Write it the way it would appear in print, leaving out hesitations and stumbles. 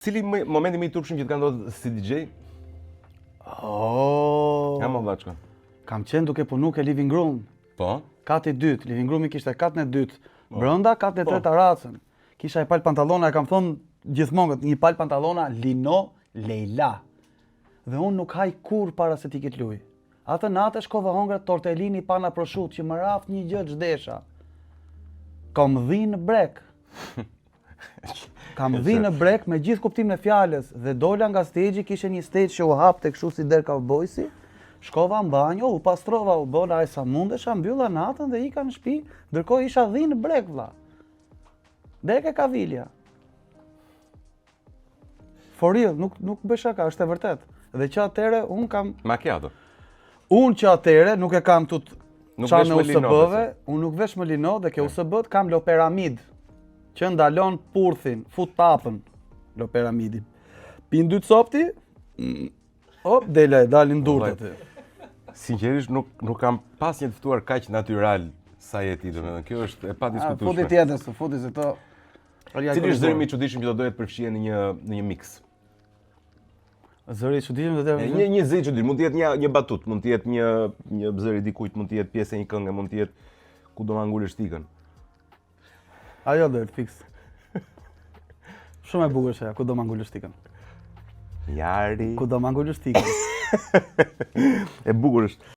Cili momenti më i turpshëm që të ka ndodhur si DJ? Ja më vllaçka. Kam qenë duke punu ke living room. Po. Kati 2, living roomi kishte katën e 2, brenda katën e 3 taracën. Kisha një palë pantallona, e kam thonë gjithmonë një palë pantallona lino Leila. Dhe unë nuk haj kur para se ti ketë luj. Atë natë shkova hongra tortellini pana prosciutto që më raft një gjë ç'desha. Kam dhinë brek. Kam dhinë në brek me gjithë kuptimin e fjalës dhe dola nga stage, kishe një stage që u hapte kështu si der cowboysi. Shkova në banjo, u pastrova, u bëla aj sa mundesha, mbylla natën dhe ika në shtëpi, ndërkohë isha dhinë në brek vlla. Dek e kavilja. For real, nuk bëj shaka, është e vërtet. Dhe që atëre un kam macchiato. Unë që atëre nuk e kam tut çan me USB-ve, unë nuk vesh më lino dhe ke USB-t kam loperamid që ndalon purthin, fut tapën loperamidin. Pin 2 copti, dalin durt aty. Sinqerisht nuk kam pas një të ftuar kaq natyral sa je ti, domethënë kjo është e padiskutueshme. Futi tjetër, futi se to. Cili është zëri më i çuditshëm që do dohet përfshihen në një mix? Zëri i çuditshëm do të jetë një zë i çuditshëm, mund të jetë një batut, mund të jetë një zëri dikujt, mund të jetë pjesë e një këngë, mund të jetë ku do ma ngulësh stikën. Ajo do të fiks. Shumë e bukur është ajo, ku do ma ngulësh stikën. Jari. Ku do ma ngulësh stikën. E bukur është.